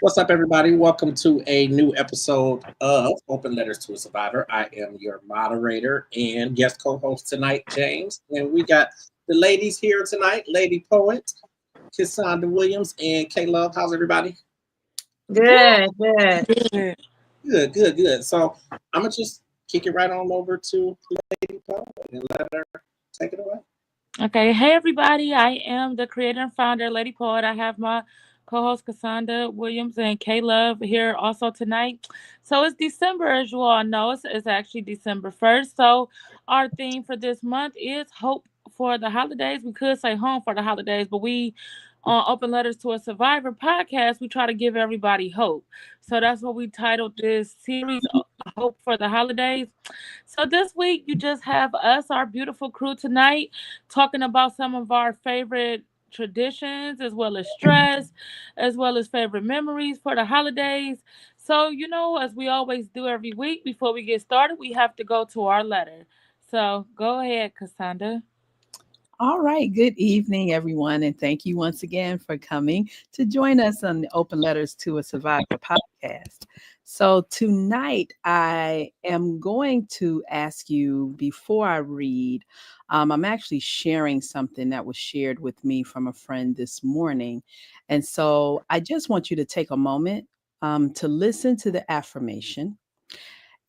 What's up, everybody? Welcome to a new episode of Open Letters to a Survivor. I am your moderator and guest co-host tonight, James, and we got the ladies here tonight: Lady Poet, Cassandra Williams, and K Love. How's everybody? Good, good. Good. Good. So I'm gonna just kick it right on over to Lady Poet and let her take it away. Okay. Hey, everybody. I am the creator and founder, Lady Poet. I have my co-host Cassandra Williams and K Love here also tonight. So it's December, as you all know. It's actually December 1st. So our theme for this month is hope for the holidays. We could say home for the holidays, but we on Open Letters to a Survivor podcast, we try to give everybody hope. So that's what we titled this series, Hope for the Holidays. So this week, you just have us, our beautiful crew tonight, talking about some of our favorite traditions, as well as stress, as well as favorite memories for the holidays. So, as we always do every week, before we get started, we have to go to our letter. So go ahead, Cassandra. All right. Good evening, everyone. And thank you once again for coming to join us on the Open Letters to a Survivor podcast. So, tonight I am going to ask you before I read, I'm actually sharing something that was shared with me from a friend this morning. And so I just want you to take a moment to listen to the affirmation.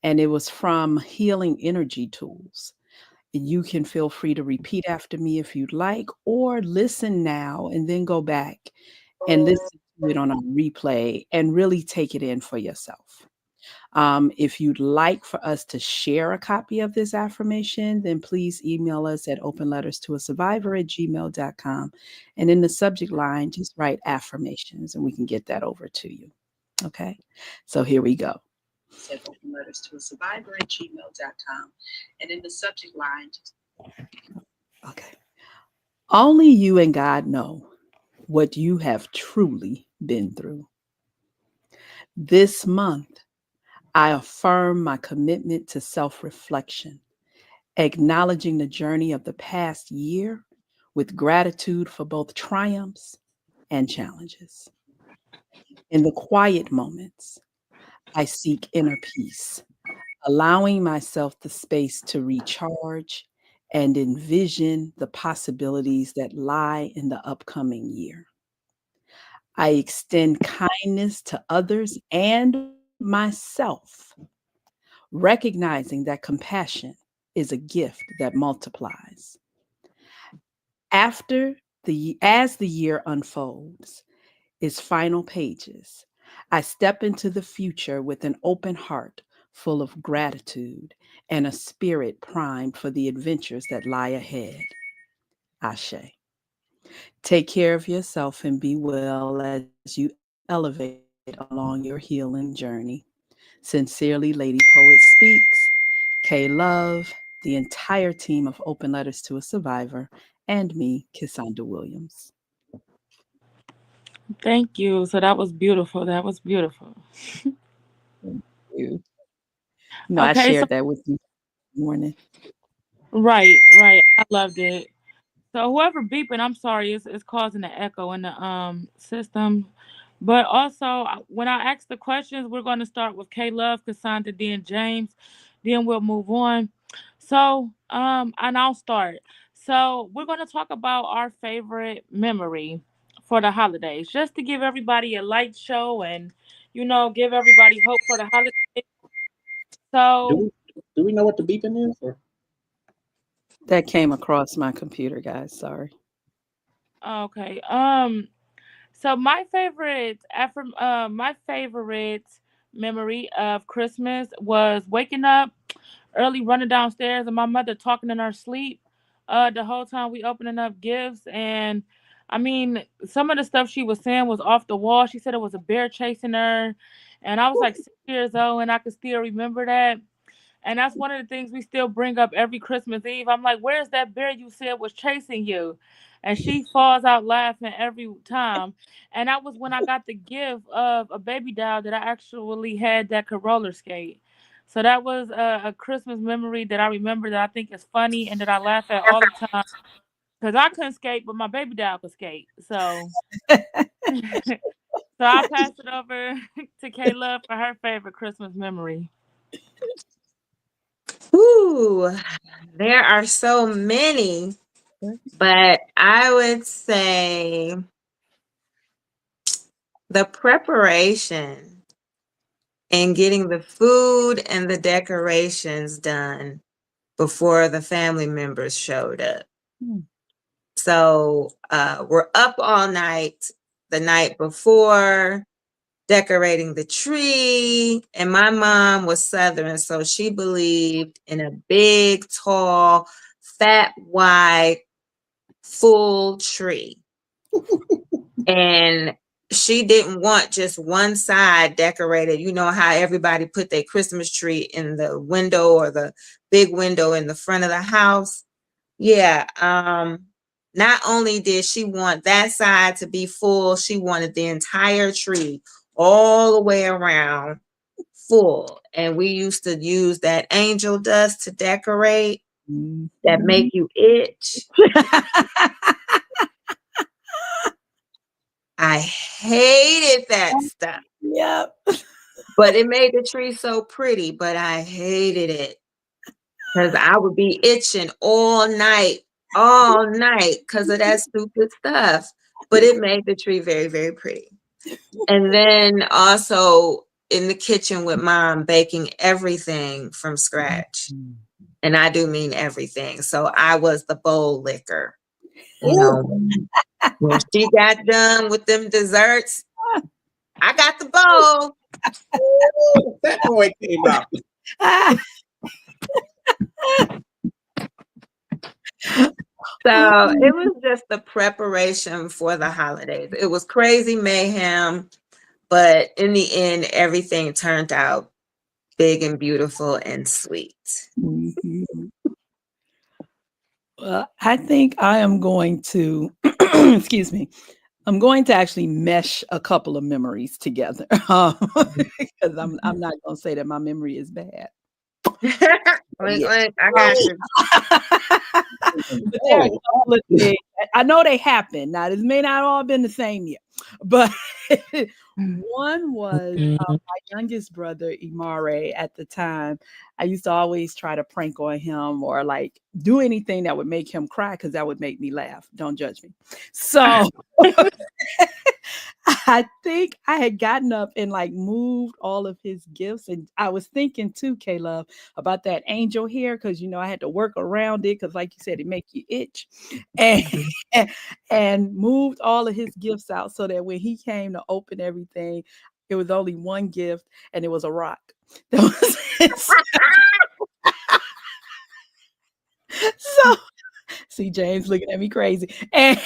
And it was from Healing Energy Tools. You can feel free to repeat after me if you'd like, or listen now and then go back and listen to it on a replay and really take it in for yourself. If you'd like for us to share a copy of this affirmation, then please email us at openletterstoasurvivor@gmail.com. And in the subject line, just write affirmations and we can get that over to you. Okay, so here we go. Said open letters to a survivor@gmail.com. And in the subject line, okay. Only you and God know what you have truly been through. This month, I affirm my commitment to self reflection, acknowledging the journey of the past year with gratitude for both triumphs and challenges. In the quiet moments, I seek inner peace, allowing myself the space to recharge and envision the possibilities that lie in the upcoming year. I extend kindness to others and myself, recognizing that compassion is a gift that multiplies. As the year unfolds, its final pages, I step into the future with an open heart full of gratitude and a spirit primed for the adventures that lie ahead. Ashe. Take care of yourself and be well as you elevate along your healing journey. Sincerely, Lady Poet Speaks, K Love, the entire team of Open Letters to a Survivor, and me, Cassandra Williams. Thank you. So that was beautiful. That was beautiful. Thank you. I Okay, so shared that with you this morning. right. I loved it. So whoever beeping, I'm sorry, it's causing an echo in the system. But also, when I ask the questions, we're going to start with K Love, Cassandra, then James, then we'll move on. So, and I'll start. So we're going to talk about our favorite memory for the holidays, just to give everybody a light show and give everybody hope for the holidays. Do So, we do we know what the beeping is? Or That came across my computer, guys. Sorry. okay. So my favorite memory of Christmas was waking up early, running downstairs, and my mother talking in her sleep. The whole time we opening up gifts, and I mean, some of the stuff she was saying was off the wall. She said it was a bear chasing her, and I was like 6 years old, and I could still remember that. And that's one of the things we still bring up every Christmas Eve. I'm like, where's that bear you said was chasing you? And she falls out laughing every time. And that was when I got the gift of a baby doll that I actually had that could roller skate. So that was a Christmas memory that I remember that I think is funny and that I laugh at all the time. Because I couldn't skate, but my baby doll could skate. So So I'll pass it over to K Love for her favorite Christmas memory. Ooh, there are so many, but I would say the preparation and getting the food and the decorations done before the family members showed up. So we're up all night the night before, decorating the tree. And my mom was Southern, so she believed in a big, tall, fat, wide, full tree. And she didn't want just one side decorated. You know how everybody put their Christmas tree in the window or the big window in the front of the house? Yeah. Not only did she want that side to be full, she wanted the entire tree all the way around full. And we used to use that angel dust to decorate that make you itch. I hated that stuff. Yep. But it made the tree so pretty, but I hated it because I would be itching all night because of that stupid stuff. But it made the tree very, very pretty. And then also in the kitchen with mom baking everything from scratch. And I do mean everything. So I was the bowl licker. You know, when she got done with them desserts, I got the bowl. That boy came out. So it was just the preparation for the holidays. It was crazy mayhem, but in the end, everything turned out big and beautiful and sweet. Well, I think I am going to, excuse me, I'm going to actually mesh a couple of memories together because I'm not going to say that my memory is bad. I got you. There are a couple of things. I know they happened. Now, this may not all been the same year, but one was my youngest brother, Imare, at the time. I used to always try to prank on him or like do anything that would make him cry because that would make me laugh. Don't judge me. So I think I had gotten up and like moved all of his gifts. And I was thinking too, K-Love, about that angel hair because, you know, I had to work around it because like you said, it make you itch. And moved all of his gifts out so that when he came to open everything, it was only one gift and it was a rock. That was so see James looking at me crazy. And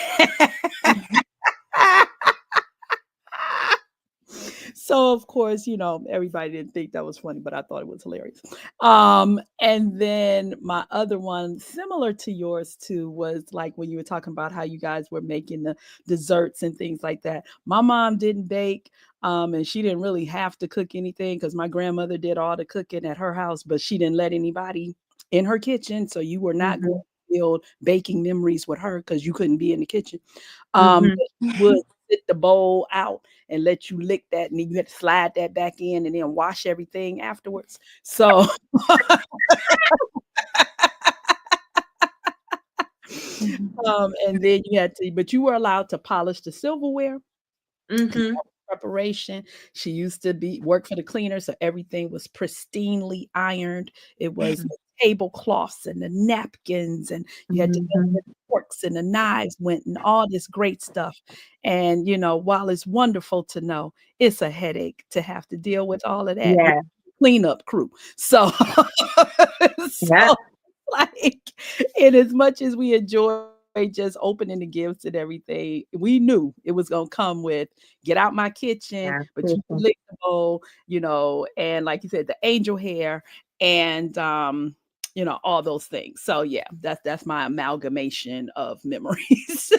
so of course, you know, everybody didn't think that was funny, but I thought it was hilarious. And then my other one, similar to yours too, was like when you were talking about how you guys were making the desserts and things like that. My mom didn't bake. And she didn't really have to cook anything because my grandmother did all the cooking at her house, but she didn't let anybody in her kitchen. So you were not going to build baking memories with her because you couldn't be in the kitchen. She would sit the bowl out and let you lick that, and then you had to slide that back in and then wash everything afterwards. So and then you had to, but you were allowed to polish the silverware. Preparation. She used to work for the cleaner, so everything was pristinely ironed. It was the tablecloths and the napkins, and you had to know where the forks and the knives went and all this great stuff. And you know, while it's wonderful to know, it's a headache to have to deal with all of that. Yeah. Cleanup crew. So, like, in as much as we enjoy just opening the gifts and everything, we knew it was gonna come with get out my kitchen, but you lick the bowl, you know, and like you said, the angel hair and you know, all those things. So yeah, that's my amalgamation of memories.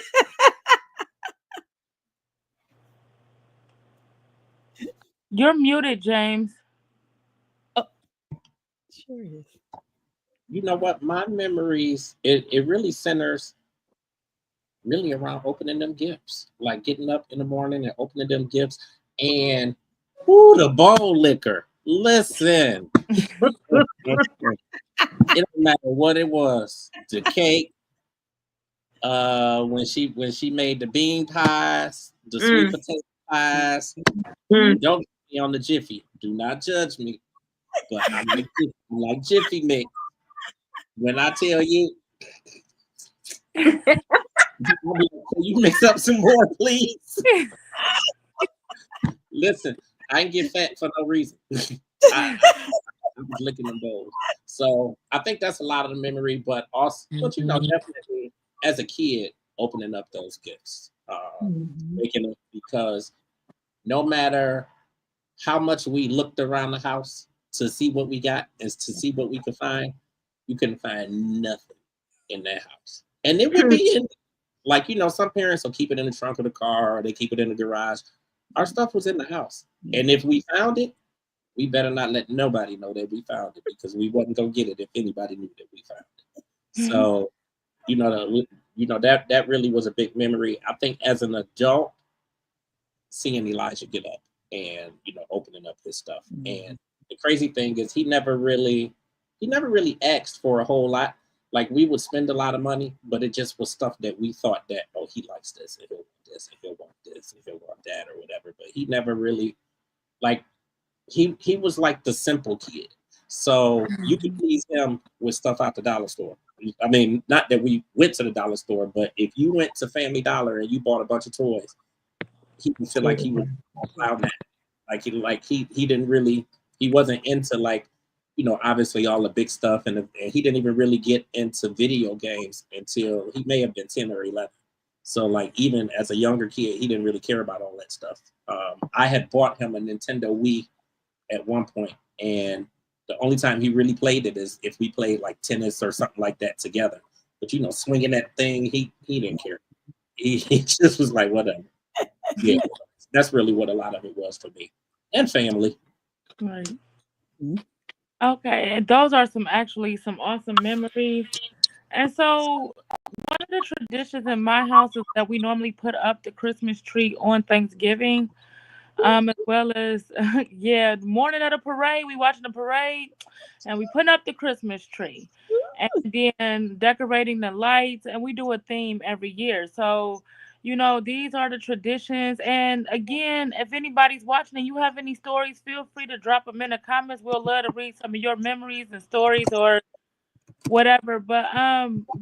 You're muted, James. Oh, sure is. You know what? My memories, it really centers really around opening them gifts, like getting up in the morning and opening them gifts. And the bowl liquor. Listen, it don't matter what it was. The cake, when she made the bean pies, the sweet potato pies. Don't get me on the Jiffy. Do not judge me. But I'm like Jiffy mix. When I tell you, you mix up some more, please. Listen, I ain't get fat for no reason. I was licking them bowls. So I think that's a lot of the memory, but also, but definitely as a kid, opening up those gifts, making it, because no matter how much we looked around the house to see what we got and to see what we could find, you couldn't find nothing in that house. And it would be in, like, some parents will keep it in the trunk of the car or they keep it in the garage. Our stuff was in the house. And if we found it, we better not let nobody know that we found it, because we wasn't gonna get it if anybody knew that we found it. So, that really was a big memory. I think as an adult, seeing Elijah get up and opening up his stuff. And the crazy thing is he never really asked for a whole lot. Like, we would spend a lot of money, but it just was stuff that we thought that, oh, he likes this, and he'll want this, and he'll want this, and he'll want that, or whatever. But he never really, like, he was like the simple kid. So you could please him with stuff out the dollar store. I mean, not that we went to the dollar store, but if you went to Family Dollar and you bought a bunch of toys, he would feel like he was allowed that. Like he didn't really, he wasn't into, like, obviously all the big stuff, and he didn't even really get into video games until he may have been 10 or 11. So, like, even as a younger kid, he didn't really care about all that stuff. I had bought him a Nintendo Wii at one point, and the only time he really played it is if we played like tennis or something like that together. But swinging that thing, he didn't care. He just was like, whatever. Yeah, that's really what a lot of it was for me and family. Right. Okay, and those are some awesome memories. And so one of the traditions in my house is that we normally put up the Christmas tree on Thanksgiving, as well as the morning of the parade, we watching the parade, and we putting up the Christmas tree, and then decorating the lights, and we do a theme every year. So, these are the traditions. And again, if anybody's watching and you have any stories, feel free to drop them in the comments. We'll love to read some of your memories and stories or whatever. But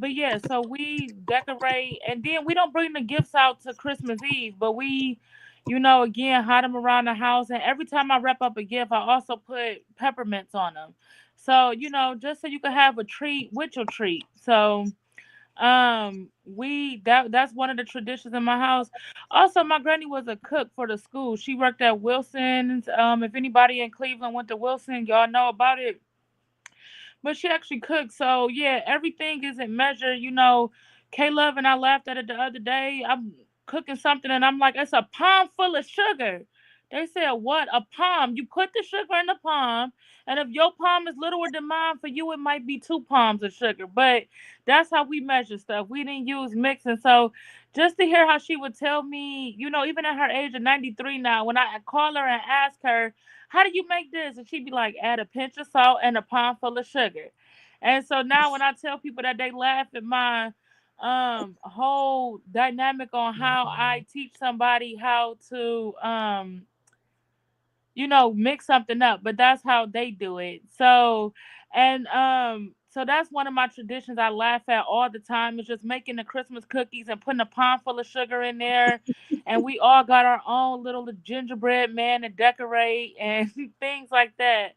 yeah, so we decorate, and then we don't bring the gifts out to Christmas Eve, but we, again, hide them around the house. And every time I wrap up a gift, I also put peppermints on them. So, just so you can have a treat with your treat. So that's one of the traditions in my house. Also, my granny was a cook for the school. She worked at Wilson's. If anybody in Cleveland went to Wilson, y'all know about it. But she actually cooks. So yeah, everything isn't measured. K Love and I laughed at it the other day. I'm cooking something and I'm like, it's a palm full of sugar. They said, what? A palm. You put the sugar in the palm, and if your palm is littler than mine, for you it might be 2 palms of sugar. But that's how we measure stuff. We didn't use mixing. So just to hear how she would tell me, even at her age of 93 now, when I call her and ask her, how do you make this? And she'd be like, add a pinch of salt and a palm full of sugar. And so now when I tell people that, they laugh at my whole dynamic on how I teach somebody how to mix something up, but that's how they do it. So, and so that's one of my traditions I laugh at all the time, is just making the Christmas cookies and putting a palm full of sugar in there. And we all got our own little gingerbread man to decorate and things like that.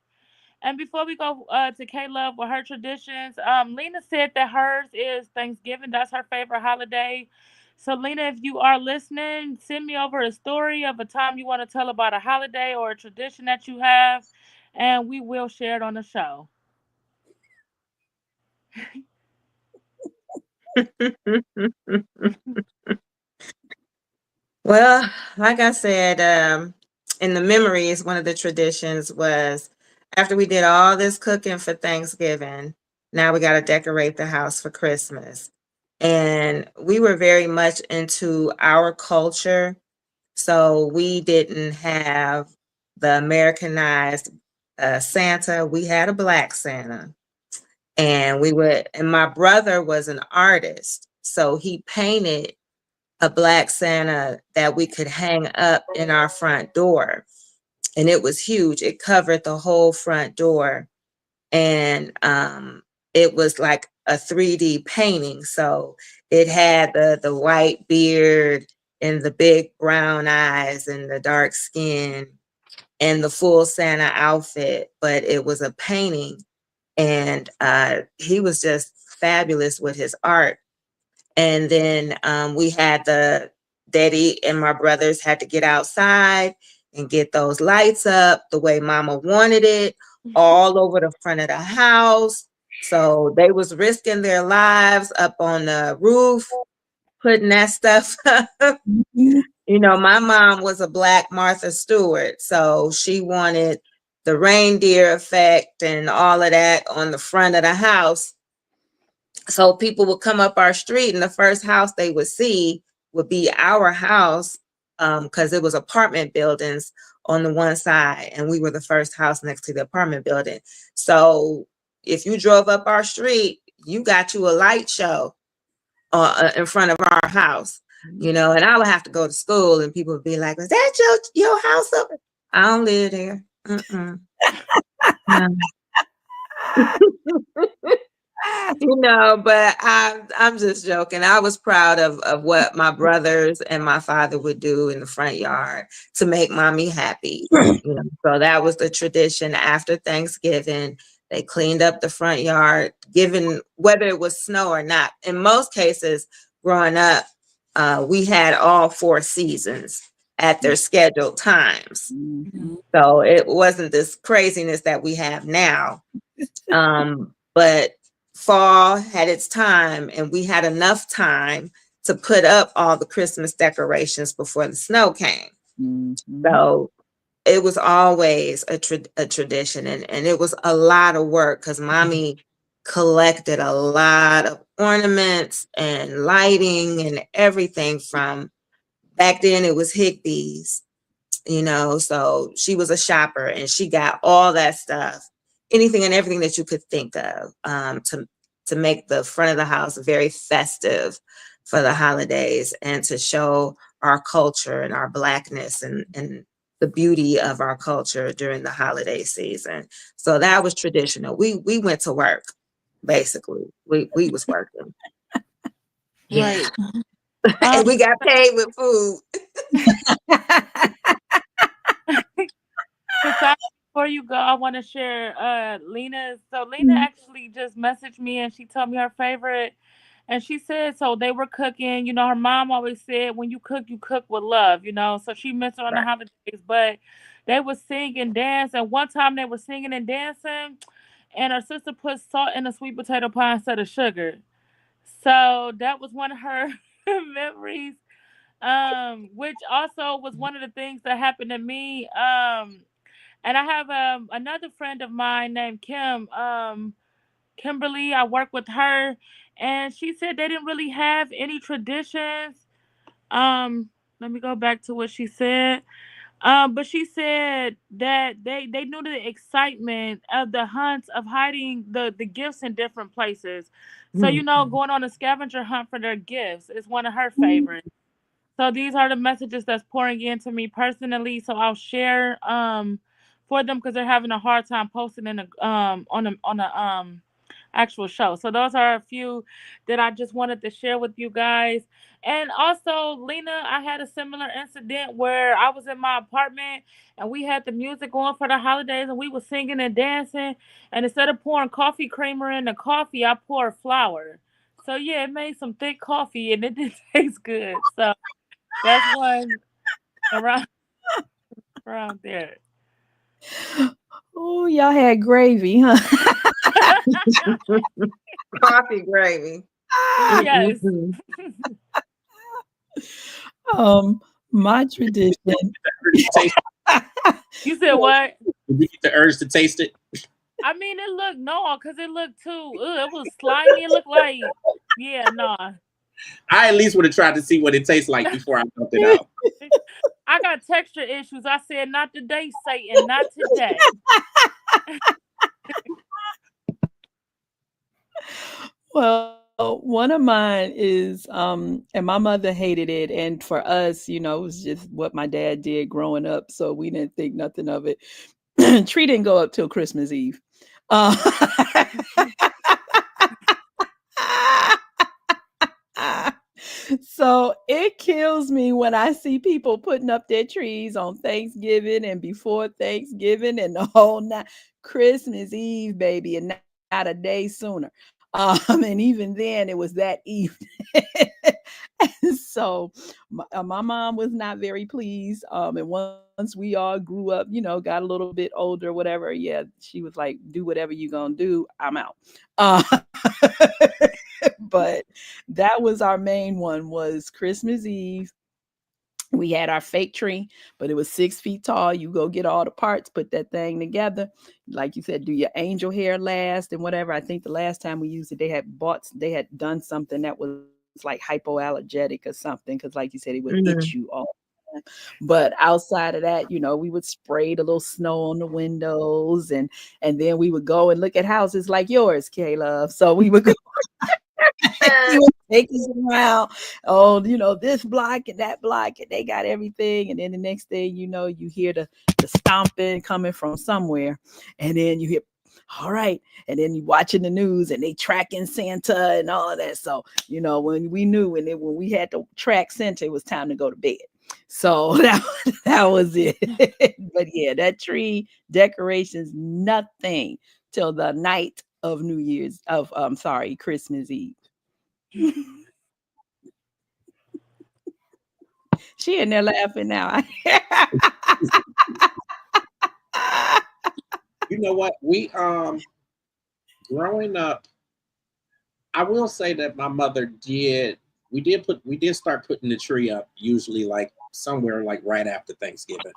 And before we go to K Love with her traditions, Lena said that hers is Thanksgiving. That's her favorite holiday. So, Lena, if you are listening, send me over a story of a time you want to tell about a holiday or a tradition that you have, and we will share it on the show. Well, like I said, in the memories, one of the traditions was after we did all this cooking for Thanksgiving, now we got to decorate the house for Christmas. And we were very much into our culture So we didn't have the Americanized Santa. We had a black Santa. And my brother was an artist. So he painted a black Santa that we could hang up in our front door. And it was huge. It covered the whole front door. And it was like a 3D painting. So it had the white beard and the big brown eyes and the dark skin and the full Santa outfit, but it was a painting. And he was just fabulous with his art. And then we had Daddy and my brothers had to get outside and get those lights up the way Mama wanted it, all over the front of the house. So they was risking their lives up on the roof, putting that stuff up. You know, my mom was a Black Martha Stewart, so she wanted the reindeer effect and all of that on the front of the house. So people would come up our street, and the first house they would see would be our house, because it was apartment buildings on the one side, and we were the first house next to the apartment building. So if you drove up our street, you got you a light show in front of our house, you know, and I would have to go to school, and people would be like, "Is that your house up?" I don't live there. No. You know, but I'm just joking. I was proud of what my brothers and my father would do in the front yard to make mommy happy. You know, so that was the tradition. After Thanksgiving, they cleaned up the front yard, given whether it was snow or not. In most cases, growing up, we had all 4 seasons at their scheduled times. So it wasn't this craziness that we have now. But fall had its time, and we had enough time to put up all the Christmas decorations before the snow came. So it was always a tradition, and it was a lot of work because mommy collected a lot of ornaments and lighting and everything. From back then it was Higbee's, you know, so she was a shopper, and she got all that stuff, anything and everything that you could think of, to make the front of the house very festive for the holidays, and to show our culture and our Blackness and the beauty of our culture during the holiday season. So that was traditional. We went to work, basically. We was working. Right. And we got paid with food. Before you go, I want to share Lena. So Lena actually just messaged me, and she told me her favorite. And she said, so they were cooking. You know, her mom always said, when you cook with love, you know. So she missed it on the holidays, but they were singing and dancing. One time they were singing and dancing, and her sister put salt in a sweet potato pie instead of sugar. So that was one of her memories, which also was one of the things that happened to me. And I have another friend of mine named Kim, Kimberly. I work with her, and she said they didn't really have any traditions. Let me go back to what she said. But she said that they knew the excitement of the hunts, of hiding the gifts in different places. So, you know, going on a scavenger hunt for their gifts is one of her favorites. So these are the messages that's pouring into me personally. So I'll share for them because they're having a hard time posting in a actual show. So those are a few that I just wanted to share with you guys. And also, Lena, I had a similar incident where I was in my apartment and we had the music on for the holidays, and we were singing and dancing. And instead of pouring coffee creamer in the coffee, I poured flour. So yeah, it made some thick coffee and it did taste good. So that's one around there. Oh, y'all had gravy, huh? Coffee gravy. Yes. My tradition. You said what? Did you get the urge to taste it? I mean, it looked because it looked too. It was slimy. It looked like, yeah, no. I at least would have tried to see what it tastes like before I dumped it out. got texture issues. I said, not today, Satan, not today. Well, one of mine is, and my mother hated it. And for us, it was just what my dad did growing up. So we didn't think nothing of it. Tree didn't go up till Christmas Eve. So it kills me when I see people putting up their trees on Thanksgiving and before Thanksgiving and the whole night. Christmas Eve, baby, and not a day sooner. And even then, it was that evening. And so my mom was not very pleased. And once we all grew up, got a little bit older, whatever. Yeah, she was like, "Do whatever you're gonna do. I'm out." But that was our main one, was Christmas Eve. We had our fake tree, but it was 6 feet tall. You go get all the parts, put that thing together. Like you said, do your angel hair last and whatever. I think the last time we used it, they had done something that was like hypoallergenic or something. Cause like you said, it would itch you all the time. But outside of that, we would spray the little snow on the windows and then we would go and look at houses like yours, K-Love. So we would go. He would take us around, this block and that block, and they got everything. And then the next thing you hear the stomping coming from somewhere, and then you hear, all right, and then you watching the news and they tracking Santa and all of that. So when we knew when we had to track Santa, it was time to go to bed. So that was it. But yeah, that tree decorations, nothing till the night of Christmas Eve. She in there laughing now. You know what? We growing up, I will say that my mother did. We did start putting the tree up usually like somewhere like right after Thanksgiving.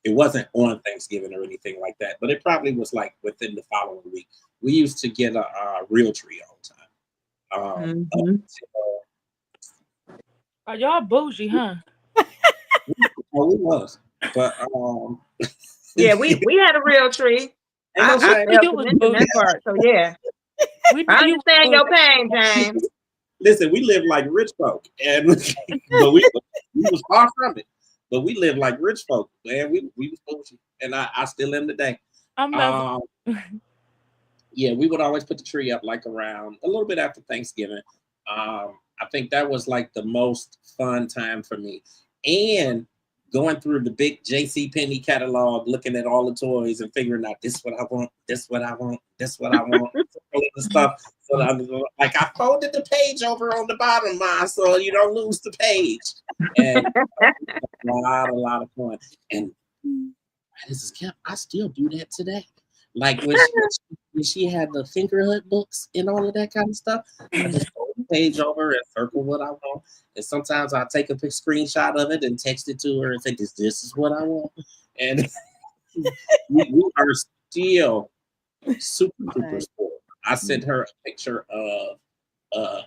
It wasn't on Thanksgiving or anything like that, but it probably was like within the following week. We used to get a real tree all the time. Are y'all bougie, huh? Well, we was, but yeah, we had a real tree. I failed to mention that part, so yeah. I understand your pain, James. Listen, we live like rich folk, but we was far from it. But we live like rich folk, man. We was bougie, and I still am today. Yeah, we would always put the tree up like around a little bit after Thanksgiving. I think that was like the most fun time for me. And going through the big JCPenney catalog, looking at all the toys and figuring out this what I want, this what I want, this what I want, all the stuff. So like I folded the page over on the bottom, so you don't lose the page. And a lot of fun. And this is Kemp, I still do that today. Like when she had the Fingerhood books and all of that kind of stuff, I just fold the page over and circle what I want. And sometimes I take a big screenshot of it and text it to her and say, this is what I want. And we are still super spoiled. I sent her a picture of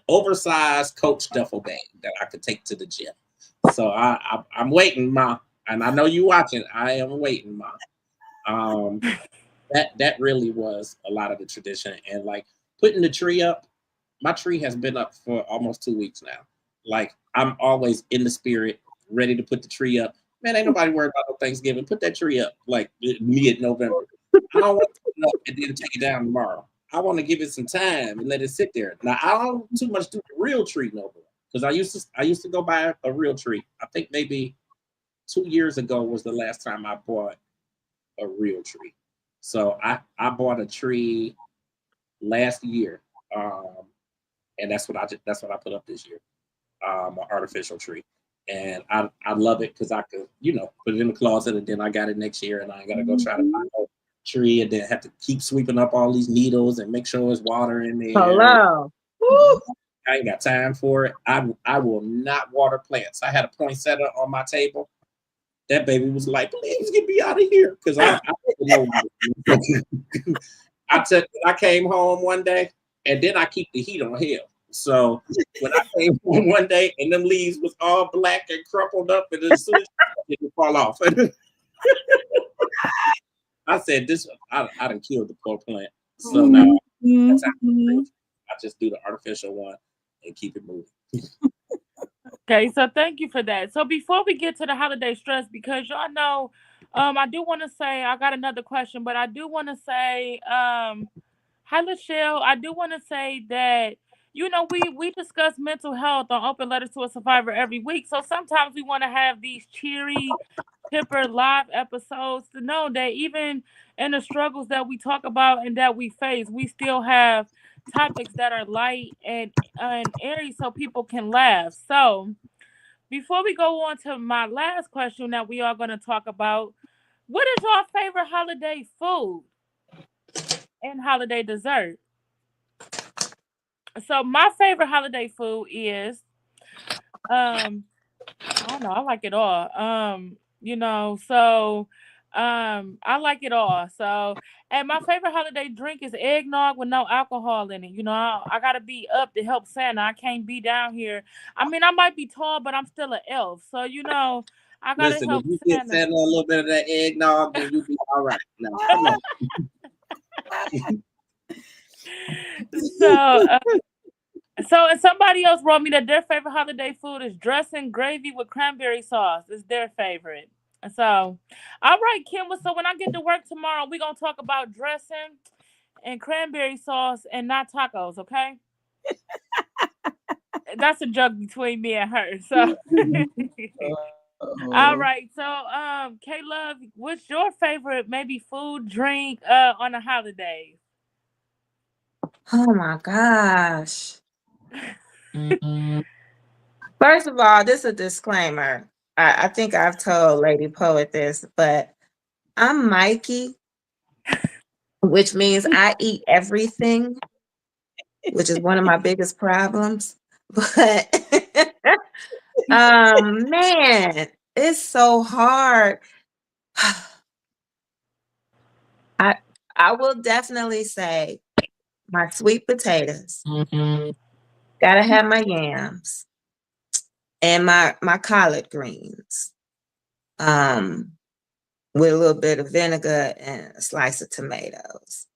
oversized Coach duffel bag that I could take to the gym. So I'm waiting, Ma. And I know you watching. I am waiting, Ma. That really was a lot of the tradition. And like putting the tree up, my tree has been up for almost 2 weeks now. Like I'm always in the spirit, ready to put the tree up. Man, ain't nobody worried about no Thanksgiving. Put that tree up like mid-November. I don't want to put it up and then take it down tomorrow. I want to give it some time and let it sit there. Now I don't too much do the real tree no more, because I used to go buy a real tree. I think maybe 2 years ago was the last time I bought a real tree. So I bought a tree last year, and that's what I put up this year, an artificial tree, and I love it because I could put it in the closet, and then I got it next year, and I ain't gotta go try to find a tree and then have to keep sweeping up all these needles and make sure there's water in there. Hello. I ain't got time for it. I will not water plants. I had a poinsettia on my table. That baby was like, please get me out of here. Because I didn't know. I came home one day, and then I keep the heat on hell. So when I came home one day and them leaves was all black and crumpled up, and as soon as fall off. I said this. I done killed the poor plant. So now that's how I just do the artificial one and keep it moving. Okay, so thank you for that. So before we get to the holiday stress, because y'all know, I do want to say I got another question, but I do want to say, hi Lachelle. I do want to say that we discuss mental health on Open Letters to a Survivor every week. So sometimes we want to have these cheery, chipper live episodes to know that even in the struggles that we talk about and that we face, we still have topics that are light and airy so people can laugh. So before we go on to my last question that we are going to talk about, what is your favorite holiday food and holiday dessert? So my favorite holiday food is I don't know, I like it all. I like it all. So and my favorite holiday drink is eggnog with no alcohol in it. I gotta be up to help Santa. I can't be down here. I mean, I might be tall, but I'm still an elf. So I gotta Listen, if help you get Santa. Santa a little bit of that eggnog, then you'll be all right. Now, come on. So and somebody else wrote me that their favorite holiday food is dressing gravy with cranberry sauce. Is their favorite. So, all right, Kim. So when I get to work tomorrow, we're gonna talk about dressing and cranberry sauce and not tacos, okay? That's a joke between me and her. So all right. So K-Love, what's your favorite maybe food, drink on the holidays? Oh my gosh. First of all, this is a disclaimer. I think I've told Lady Poet this, but I'm Mikey, which means I eat everything, which is one of my biggest problems. But man, it's so hard. I will definitely say my sweet potatoes. Gotta have my yams and my collard greens. With a little bit of vinegar and a slice of tomatoes.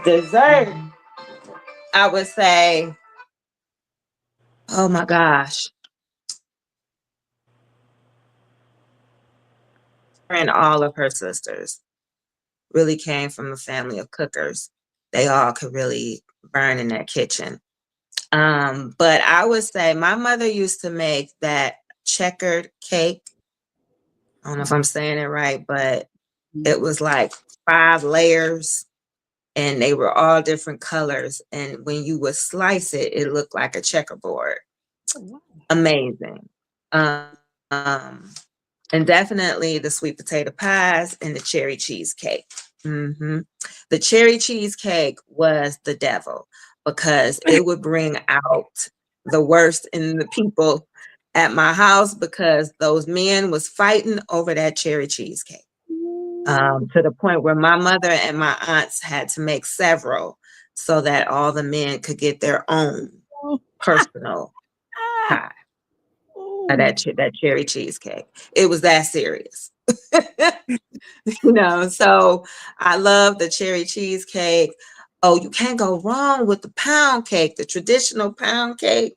Dessert, I would say, oh my gosh. And all of her sisters really came from a family of cookers. They all could really burn in their kitchen. But I would say my mother used to make that checkered cake. I don't know if I'm saying it right, but it was like 5 layers and they were all different colors. And when you would slice it, it looked like a checkerboard. Amazing. And definitely the sweet potato pies and the cherry cheesecake. The cherry cheesecake was the devil because it would bring out the worst in the people at my house because those men was fighting over that cherry cheesecake. To the point where my mother and my aunts had to make several so that all the men could get their own personal pie. That cherry cheesecake. It was that serious. So I love the cherry cheesecake. Oh, you can't go wrong with the pound cake, the traditional pound cake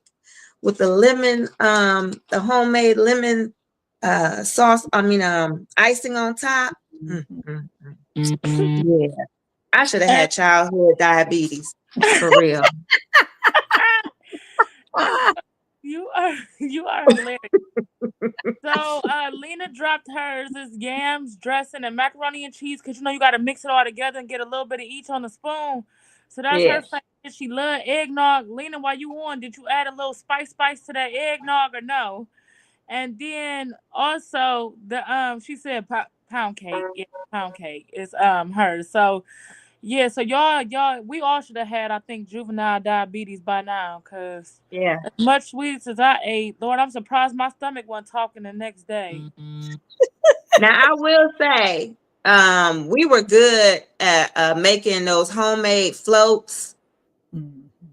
with the lemon, the homemade lemon sauce, icing on top. Yeah. I should have had childhood diabetes for real. You are hilarious. So Lena dropped hers is yams, dressing, and macaroni and cheese because you got to mix it all together and get a little bit of each on the spoon. So that's her favorite. She loved eggnog. Lena, while you on, did you add a little spice to that eggnog or no? And then also the she said pound cake. Yeah, pound cake is hers. So yeah, so y'all, we all should have had, I think, juvenile diabetes by now, cause as much sweets as I ate, Lord, I'm surprised my stomach wasn't talking the next day. Now I will say, we were good at making those homemade floats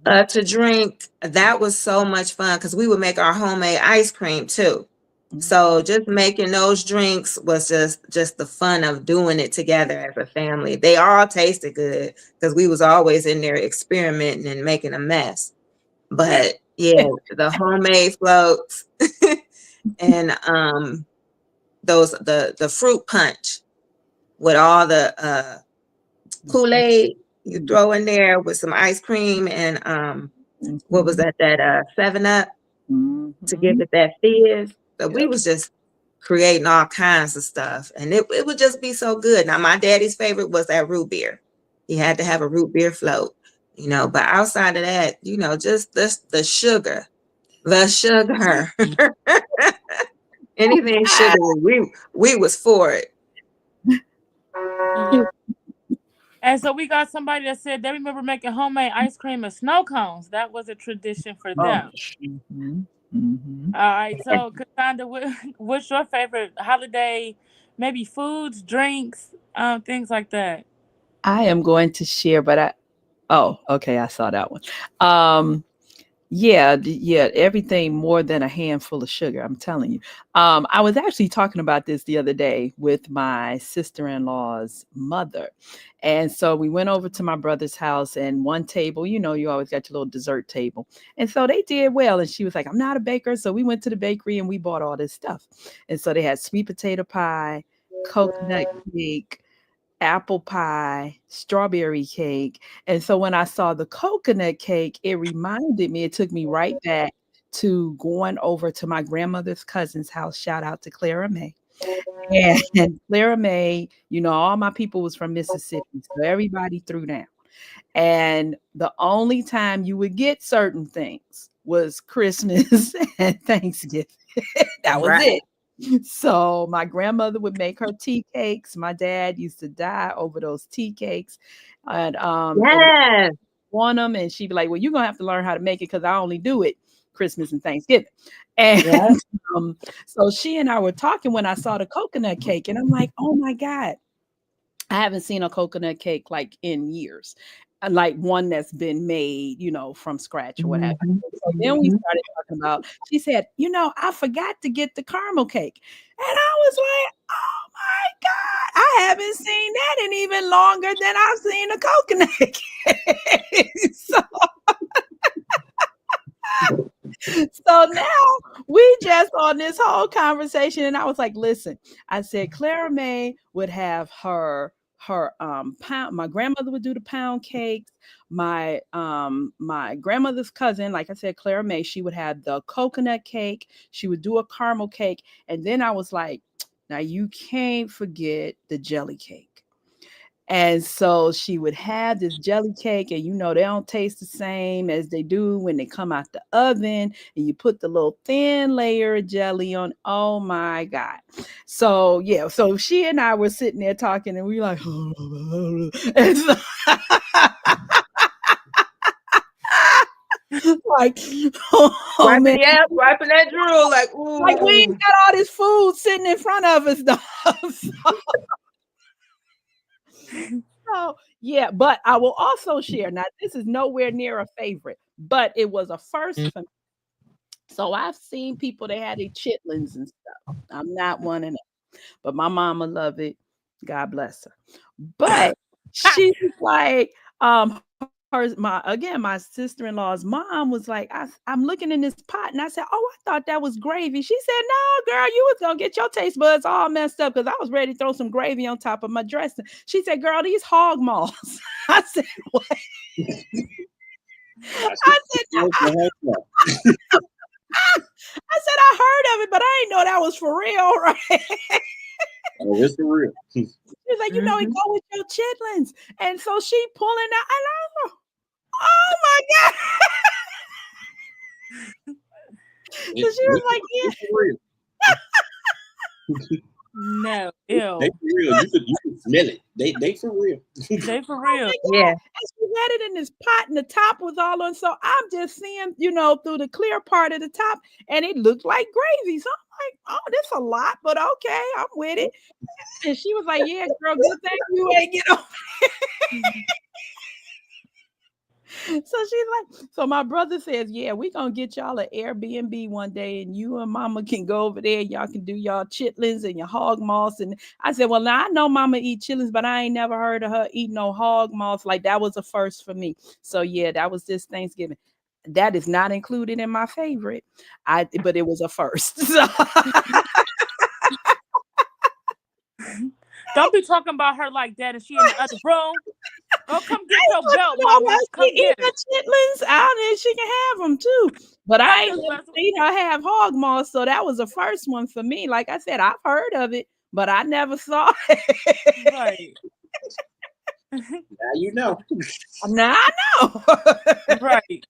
to drink. That was so much fun because we would make our homemade ice cream too. So just making those drinks was just the fun of doing it together as a family. They all tasted good because we was always in there experimenting and making a mess. But yeah, the homemade floats and the fruit punch with all the Kool-Aid you throw in there with some ice cream and what was that 7-Up to give it that fizz. So we was just creating all kinds of stuff, and it would just be so good. Now my daddy's favorite was that root beer. He had to have a root beer float, but outside of that, just the sugar. Anything sugary, we was for it. And so we got somebody that said they remember making homemade ice cream and snow cones. That was a tradition for them. All right. So Cassandra, what's your favorite holiday? Maybe foods, drinks, things like that. I am going to share, but okay, I saw that one. Yeah, everything more than a handful of sugar, I'm telling you. I was actually talking about this the other day with my sister-in-law's mother. And so we went over to my brother's house, and one table, you always got your little dessert table. And so they did well. And she was like, I'm not a baker. So we went to the bakery and we bought all this stuff. And so they had sweet potato pie, coconut cake, apple pie, strawberry cake. And so when I saw the coconut cake, it took me right back to going over to my grandmother's cousin's house. Shout out to Clara May. And Clara May, all my people was from Mississippi. So everybody threw down. And the only time you would get certain things was Christmas and Thanksgiving. That was it. So my grandmother would make her tea cakes. My dad used to die over those tea cakes. And want them, and she'd be like, well, you're gonna have to learn how to make it because I only do it Christmas and Thanksgiving. And so she and I were talking when I saw the coconut cake, and I'm like, oh my God, I haven't seen a coconut cake like in years. Like one that's been made, from scratch or whatever. So then we started talking about, she said, I forgot to get the caramel cake. And I was like, oh my God, I haven't seen that in even longer than I've seen a coconut cake. So now we just on this whole conversation, and I was like, listen, I said, Clara May would have her pound. My grandmother would do the pound cakes. My grandmother's cousin, like I said, Clara May, she would have the coconut cake. She would do a caramel cake. And then I was like, now you can't forget the jelly cake. And so she would have this jelly cake, and they don't taste the same as they do when they come out the oven, and you put the little thin layer of jelly on. Oh my God. So yeah, so she and I were sitting there talking, and we were like, and so, like, wiping that drool, like, ooh. Like we ain't got all this food sitting in front of us though. So, yeah, but I will also share. Now, this is nowhere near a favorite, but it was a first for me. So I've seen people that had their chitlins and stuff. I'm not one of them, but my mama loved it. God bless her. But she was like, my sister-in-law's mom was like, I'm looking in this pot, and I said, oh, I thought that was gravy. She said, no, girl, you was gonna get your taste buds all messed up because I was ready to throw some gravy on top of my dressing. She said, girl, these hog maws. I said, what? I said, I heard of it, but I didn't know that was for real, right? Oh, it's for real. She's like, it go with your chitlins. And so she pulling out, and I was like, oh my God. So she was like, yeah. No, ew. They for real. You can smell it. They for real. They for real. Yeah. And she had it in this pot, and the top was all on. So I'm just seeing, through the clear part of the top, and it looked like gravy. So I'm like, oh, this a lot, but okay, I'm with it. And she was like, yeah, girl, good thing you ain't get over it. So she's like, so my brother says, yeah, we're gonna get y'all an Airbnb one day, and you and mama can go over there. Y'all can do y'all chitlins and your hog moss. And I said, well, now I know mama eat chitlins, but I ain't never heard of her eat no hog moss. Like that was a first for me. So yeah, that was this Thanksgiving. That is not included in my favorite. But it was a first. So. Don't be talking about her like that, and she in the other room. Oh, come get your belt, mama. Come She get eat her it. chitlins out there. She can have them too. But I ain't just never messing- seen her have hog moss, so that was the first one for me. Like I said, I've heard of it, but I never saw it. Right. Now you know. Now I know. Right.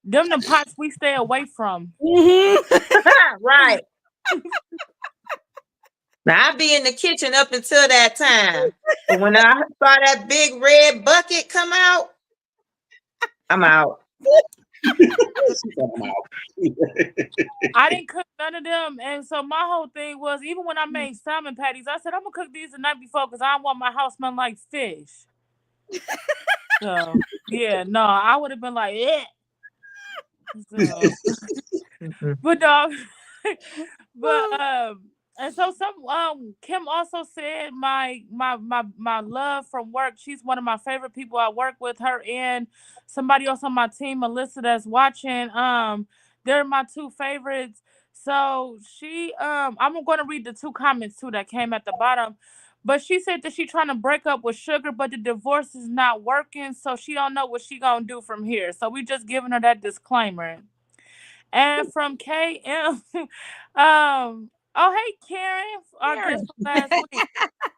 Them the pots we stay away from. Mhm. Right. Now I be in the kitchen up until that time. But when I saw that big red bucket come out, I'm out. I didn't cook none of them. And so my whole thing was, even when I made salmon patties, I said, I'm going to cook these the night before because I don't want my house smelling like fish. So, yeah, no, I would have been like, eh. So, but no, but and so Kim also said my love from work. She's one of my favorite people I work with. Her and somebody else on my team, Melissa, that's watching. They're my two favorites. So I'm going to read the two comments too that came at the bottom. But she said that she's trying to break up with Sugar, but the divorce is not working, so she don't know what she gonna do from here. So we just giving her that disclaimer. And from KM, oh hey Karen, our guest from last week.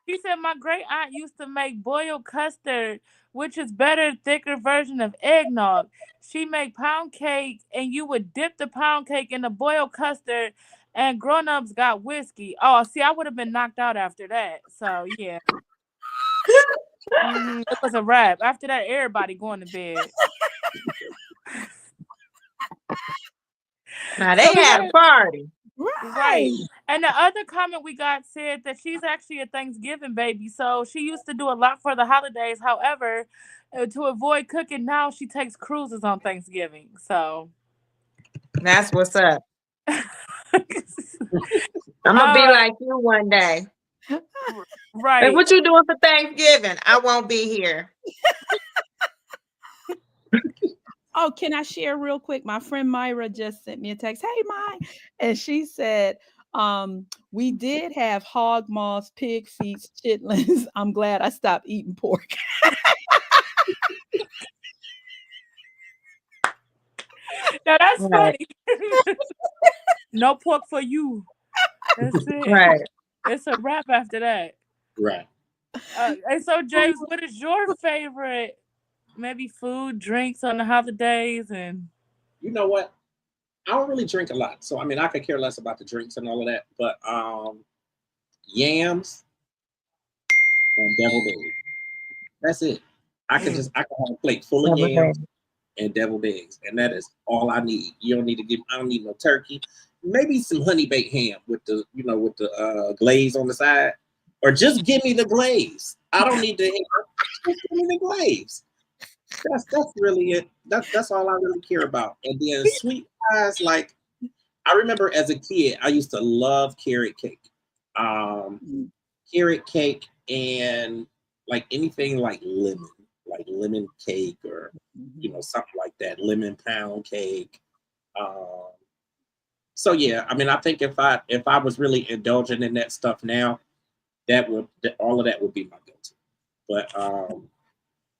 She said my great aunt used to make boiled custard, which is better, thicker version of eggnog. She make pound cake, and you would dip the pound cake in the boiled custard, and grown-ups got whiskey. Oh, see, I would have been knocked out after that. So yeah. It was a wrap. After that, everybody going to bed. Now they had a party. Right. And the other comment we got said that she's actually a Thanksgiving baby. So she used to do a lot for the holidays. However, to avoid cooking now, she takes cruises on Thanksgiving. So that's what's up. I'm gonna be like you one day. Right. Hey, what you doing for Thanksgiving? I won't be here. Oh, can I share real quick? My friend Myra just sent me a text. Hey, Mai. And she said, we did have hog moss, pig feet, chitlins. I'm glad I stopped eating pork. Now that's funny. No pork for you. That's it. Right. It's a wrap after that. Right. And so, James, what is your favorite, maybe food, drinks on the holidays? And you know what? I don't really drink a lot, so I mean, I could care less about the drinks and all of that. But yams and deviled eggs. That's it. I can have a plate full of yams and deviled eggs, and that is all I need. You don't need to give. I don't need no turkey. Maybe some honey baked ham with the glaze on the side, or just give me the glaze. I don't need the ham. Just give me the glaze. That's really it. That's all I really care about. And then sweet pies, like I remember as a kid, I used to love carrot cake. Carrot cake and like anything like lemon cake or something like that, lemon pound cake. So yeah, I mean, I think if I was really indulging in that stuff now, all of that would be my go-to. But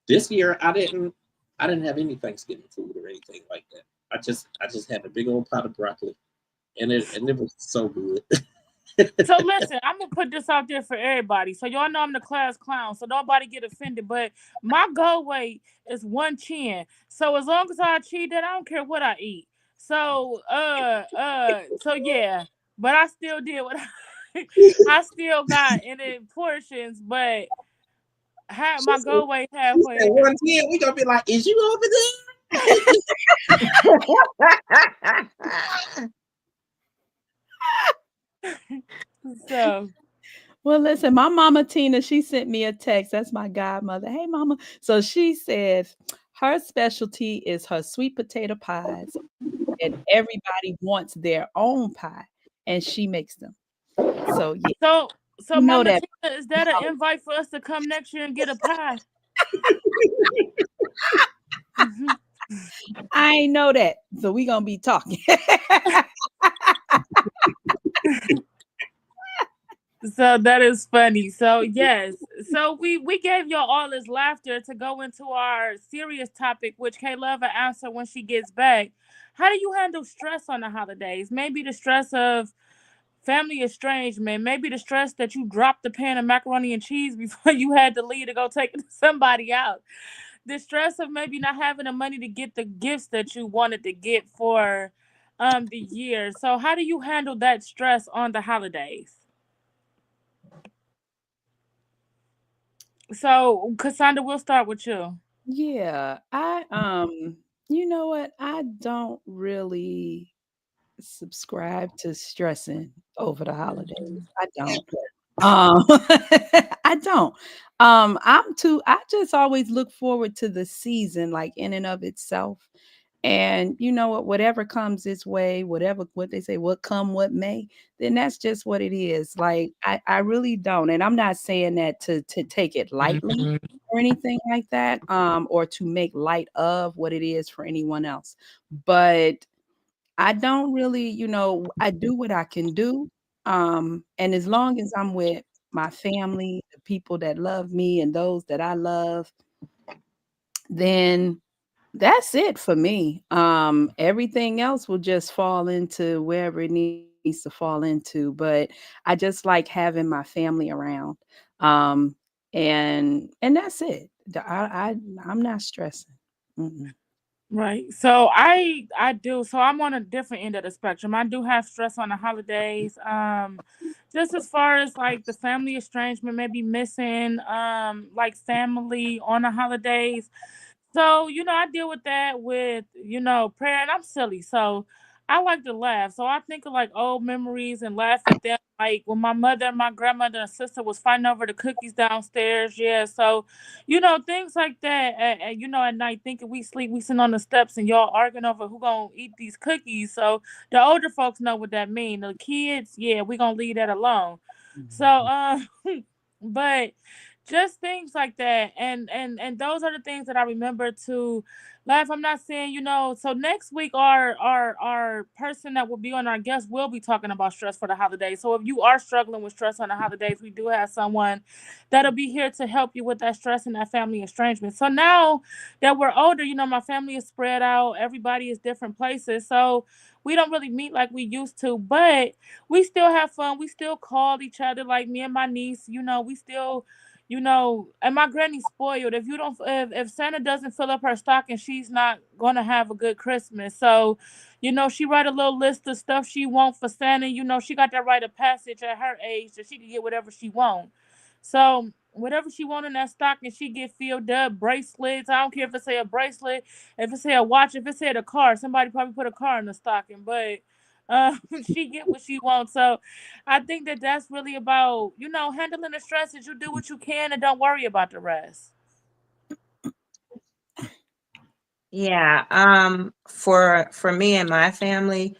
this year I didn't have any Thanksgiving food or anything like that. I just had a big old pot of broccoli, and it was so good. So listen, I'm gonna put this out there for everybody. So y'all know I'm the class clown, so nobody get offended. But my goal weight is 1 chin. So as long as I achieve that, I don't care what I eat. So so yeah. But I still did what I still got in the portions, but had my goal weight halfway. 1 chin, we gonna be like, is you over there? So, well, listen, my mama Tina, she sent me a text. That's my godmother. Hey, mama. So she says, Her specialty is her sweet potato pies, and everybody wants their own pie, and she makes them. So yeah, So, you know Mama that. Tina, is that an invite for us to come next year and get a pie? Mhm. I ain't know that. So we gonna be talking. So that is funny. So yes, so we gave y'all all this laughter to go into our serious topic, which K Love will answer when she gets back. How do you handle stress on the holidays? Maybe the stress of family estrangement, maybe the stress that you dropped the pan of macaroni and cheese before you had to leave to go take somebody out. The stress of maybe not having the money to get the gifts that you wanted to get for the year. So how do you handle that stress on the holidays? So, Cassandra, we'll start with you. Yeah, you know what? I don't really subscribe to stressing over the holidays. I don't. Um, I don't. I just always look forward to the season, like in and of itself. And you know what, whatever comes its way, whatever what they say, what come what may, then that's just what it is. Like I really don't. And I'm not saying that to take it lightly or anything like that, or to make light of what it is for anyone else. But I don't really, I do what I can do. And as long as I'm with my family, the people that love me and those that I love, then that's it for me. Everything else will just fall into wherever it needs to fall into. But I just like having my family around. Um, and that's it. I'm not stressing. Mm-mm. Right. So I do. So I'm on a different end of the spectrum. I do have stress on the holidays. Just as far as like the family estrangement, maybe missing like family on the holidays. So, I deal with that with, prayer, and I'm silly. So I like to laugh. So I think of like old memories and laugh at them. Like when my mother and my grandmother and sister was fighting over the cookies downstairs. Yeah. So, things like that. At night thinking we sleep, we sitting on the steps and y'all arguing over who gonna eat these cookies. So the older folks know what that mean. The kids, yeah, we gonna leave that alone. So, but just things like that, and those are the things that I remember to laugh. I'm not saying, so next week our person that will be on, our guest will be talking about stress for the holidays. So if you are struggling with stress on the holidays, we do have someone that'll be here to help you with that stress and that family estrangement. So now that we're older, my family is spread out, everybody is different places, so we don't really meet like we used to, but we still have fun. We still call each other, like me and my niece, we still, and my granny's spoiled. If you don't, if Santa doesn't fill up her stocking, she's not gonna have a good Christmas. So, she write a little list of stuff she want for Santa. She got that rite of passage at her age that she can get whatever she want. So whatever she want in that stocking, she get filled up. Bracelets. I don't care if it's a bracelet, if it's a watch, if it's a car. Somebody probably put a car in the stocking, but she get what she wants. So I think that that's really about, handling the stress, that you do what you can and don't worry about the rest. Yeah. For me and my family,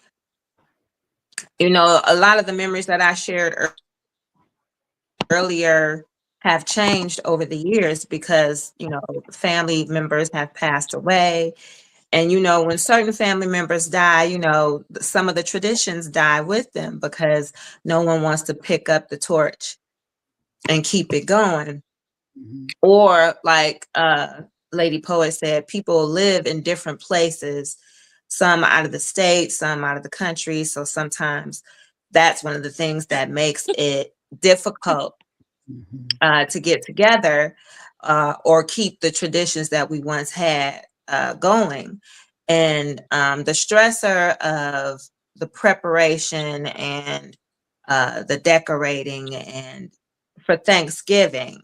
a lot of the memories that I shared earlier have changed over the years because, family members have passed away. And, when certain family members die, some of the traditions die with them because no one wants to pick up the torch and keep it going. Mhm. Or like Lady Poet said, people live in different places, some out of the state, some out of the country. So sometimes that's one of the things that makes it difficult Mhm. to get together or keep the traditions that we once had going. And the stressor of the preparation and the decorating and for Thanksgiving,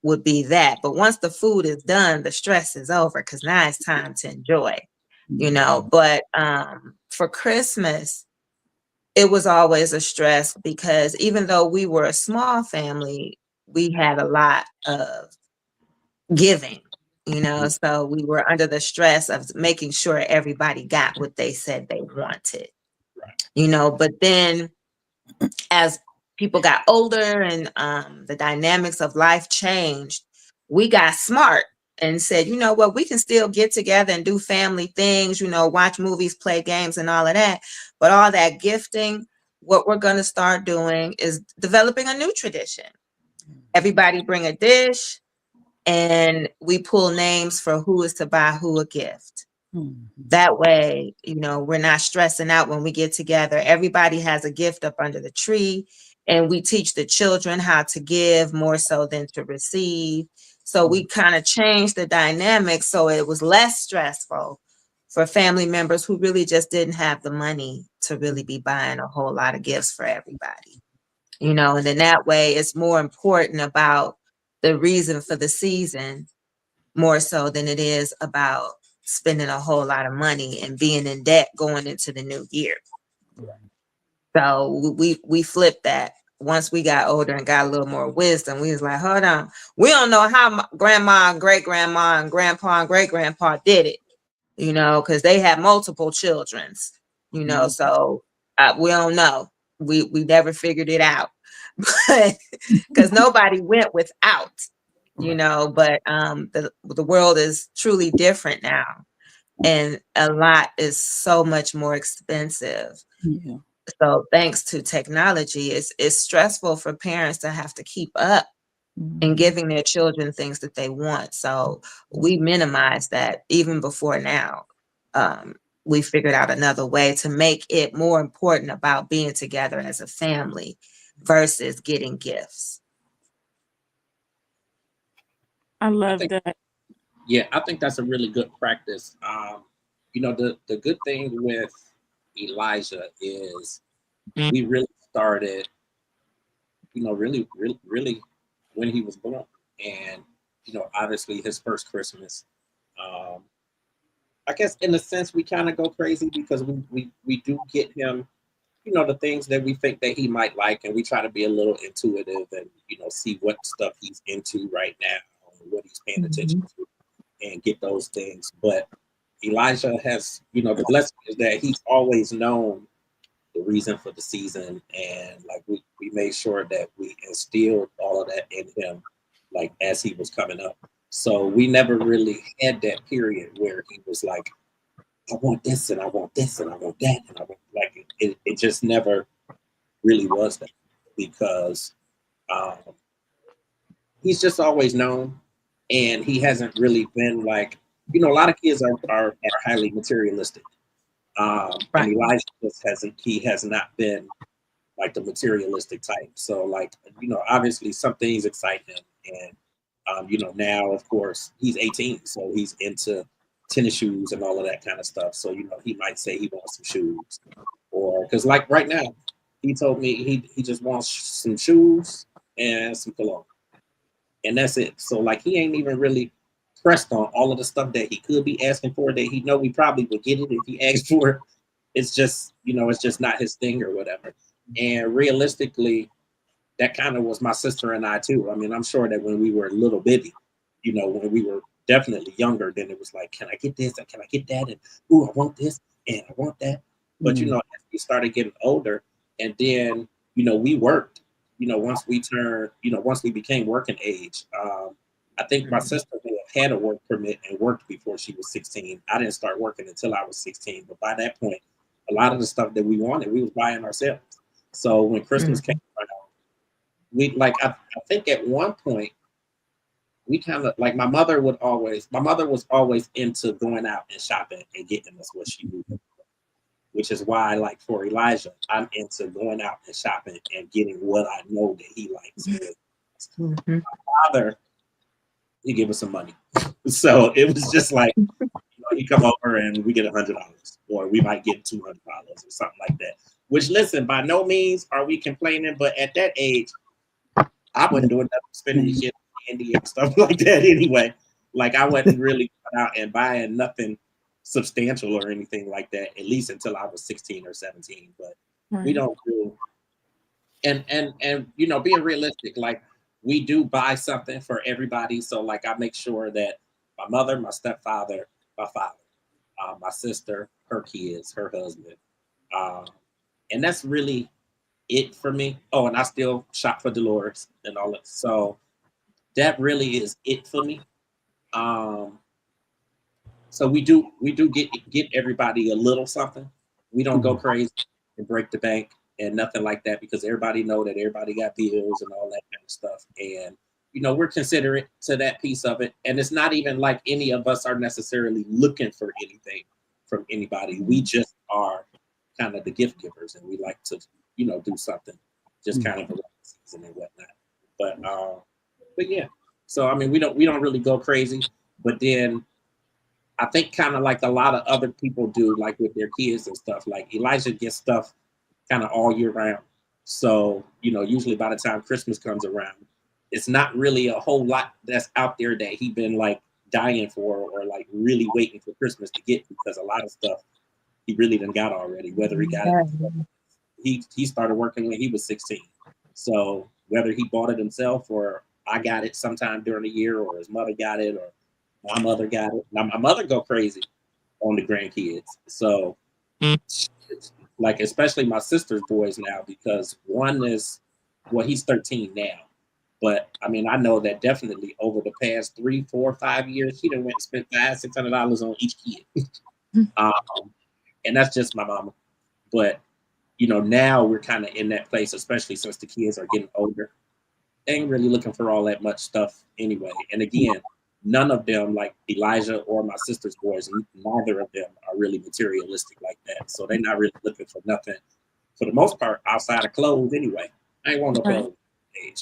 would be that. But once the food is done, the stress is over because now it's time to enjoy, But for Christmas, it was always a stress because even though we were a small family, we had a lot of giving. you know, so we were under the stress of making sure everybody got what they said they wanted, you know, but then as people got older and the dynamics of life changed, we got smart and said, you know what, we can still get together and do family things, you know, watch movies, play games and all of that. But all that gifting, what we're going to start doing is developing a new tradition. Everybody bring a dish and we pull names for who is to buy who a gift. That way, you know, we're not stressing out when we get together. Everybody has a gift up under the tree, and we teach the children how to give more so than to receive. So we kind of changed the dynamic so it was less stressful for family members who really just didn't have the money to really be buying a whole lot of gifts for everybody. You know, and then that way it's more important about the reason for the season more so than it is about spending a whole lot of money and being in debt going into the new year. So we flipped that. Once we got older and got a little more wisdom, we was like, hold on, we don't know how grandma and great grandma and grandpa and great grandpa did it, you know, because they had multiple children's, you know, so we don't know. We never figured it out, but because nobody went without. You know, but the world is truly different now, and a lot is so much more expensive. Yeah. So thanks to technology, it's stressful for parents to have to keep up in giving their children things that they want. So we minimize that even before now. We figured out another way to make it more important about being together as a family versus getting gifts. I love that. Yeah, I think that's a really good practice. You know, the good thing with Elijah is we really started, you know, really when he was born. And, you know, obviously his first Christmas. I guess in a sense we kind of go crazy because we do get him, you know, the things that we think that he might like, and we try to be a little intuitive and, you know, see what stuff he's into right now and what he's paying attention to and get those things. But Elijah has, you know, the blessing is that he's always known the reason for the season, and like we made sure that we instilled all of that in him, like as he was coming up. So we never really had that period where he was like, I want this and I want this and I want that and I want, like it just never really was that, because um, he's just always known, and he hasn't really been like, you know, a lot of kids are highly materialistic. And Elijah just hasn't, he has not been like the materialistic type. So like, you know, obviously some things excite him. And, you know, now of course he's 18, so he's into tennis shoes and all of that kind of stuff. So, you know, he might say he wants some shoes, or because like right now, he told me he just wants some shoes and some cologne, and that's it. So like he ain't even really pressed on all of the stuff that he could be asking for, that he know we probably would get it if he asked for it. It's just, you know, it's just not his thing or whatever. And realistically, that kind of was my sister and I too. I mean, I'm sure that when we were little bitty, you know, when we were definitely younger, then it was like, can I get this and can I get that? And ooh, I want this and I want that. But you know, as we started getting older, and then, you know, we worked, you know, once we turned, you know, once we became working age. I think my sister had a work permit and worked before she was 16. I didn't start working until I was 16. But by that point, a lot of the stuff that we wanted, we was buying ourselves. So when Christmas came around, we like, I think at one point, we kind of like, my mother was always into going out and shopping and getting us what she needed. Which is why, like for Elijah, I'm into going out and shopping and getting what I know that he likes. My father, he give us some money. So it was just like, you know, he come over and we get $100, or we might get $200 or something like that. Which, listen, by no means are we complaining, but at that age, I wasn't doing nothing, spending the shit on candy and stuff like that anyway. Like I wasn't really going out and buying nothing substantial or anything like that, at least until I was 16 or 17. But we don't do, and you know, being realistic, like we do buy something for everybody. So like I make sure that, my mother, my stepfather, my father, my sister, her kids, her husband, um, and that's really it for me. Oh, and I still shop for Dolores and all that. So that really is it for me. Um, so we do get everybody a little something. We don't go crazy and break the bank and nothing like that because everybody know that everybody got bills and all that kind of stuff. And we're considerate to that piece of it. And it's not even like any of us are necessarily looking for anything from anybody. We just are kind of the gift givers, and we like to do something just kind of around the season and whatnot. But yeah. So I mean, we don't really go crazy, but then I think kind of like a lot of other people do, like with their kids and stuff. Like Elijah gets stuff kind of all year round. So, usually by the time Christmas comes around, it's not really a whole lot that's out there that he been like dying for or like really waiting for Christmas to get, because a lot of stuff he really done got already. Whether he got it, he started working when he was 16. So whether he bought it himself or I got it sometime during the year, or his mother got it, or my mother got it. Now my mother go crazy on the grandkids. So like especially my sister's boys now, because one is he's 13 now. But I mean, I know that definitely over the past 3, 4, 5 years, he done went and spent $500-$600 on each kid. um, and that's just my mama. But now we're kind of in that place, especially since the kids are getting older. They ain't really looking for all that much stuff anyway. And again, none of them, like Elijah or my sister's boys, neither of them are really materialistic like that. So they're not really looking for nothing, for the most part, outside of clothes anyway. I ain't want no clothes.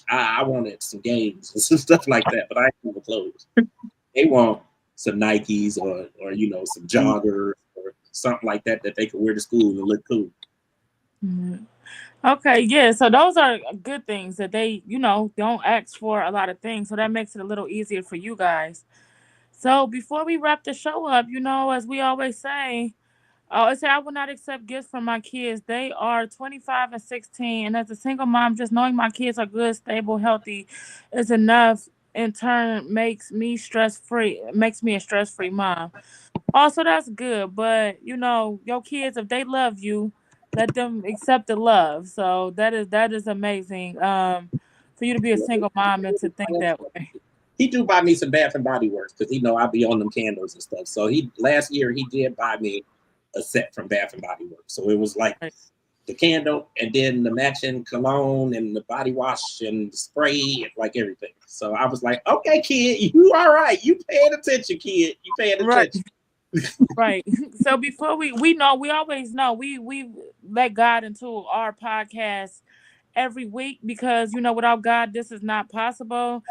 I wanted some games and some stuff like that, but I ain't want no clothes. They want some Nikes or some joggers or something like that they could wear to school and look cool. Mm-hmm. Okay, yeah. So those are good things that they, don't ask for a lot of things. So that makes it a little easier for you guys. So before we wrap the show up, as we always say, I say I will not accept gifts from my kids. They are 25 and 16. And as a single mom, just knowing my kids are good, stable, healthy is enough. In turn, makes me a stress-free mom. Also, that's good. But, your kids, if they love you, let them accept the love. So that is amazing. For you to be a single mom and to think that way. He do buy me some Bath and Body Works because I be on them candles and stuff. So last year he did buy me a set from Bath and Body Works. So it was like the candle and then the matching cologne and the body wash and the spray and like everything. So I was like, okay, kid, you all right. You paying attention, kid. You paying attention. Right. So before we always know we let God into our podcast every week, because without God this is not possible.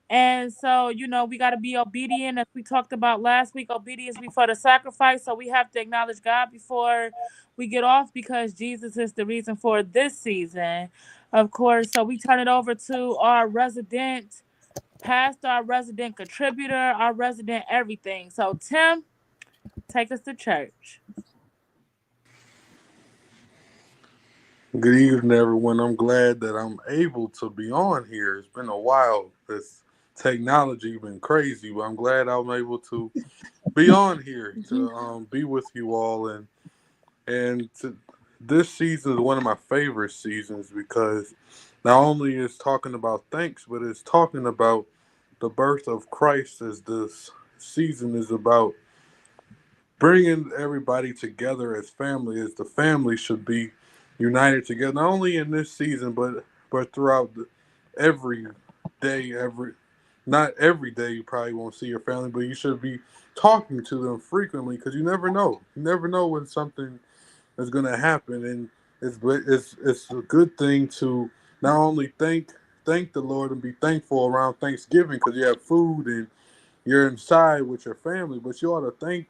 And so we got to be obedient, as we talked about last week. Obedience before the sacrifice. So we have to acknowledge God before we get off, because Jesus is the reason for this season, of course. So we turn it over to our resident pastor, our resident contributor, our resident everything. So Tim, take us to church. Good evening, everyone. I'm glad that I'm able to be on here. It's been a while. This technology been crazy, but I'm glad I'm able to be on here to be with you all. This season is one of my favorite seasons, because not only is talking about thanks, but it's talking about the birth of Christ, as this season is about bringing everybody together as family, as the family should be united together, not only in this season, but throughout every day. Not every day you probably won't see your family, but you should be talking to them frequently, because you never know. You never know when something is going to happen, and it's a good thing to not only thank the Lord and be thankful around Thanksgiving because you have food and you're inside with your family, but you ought to thank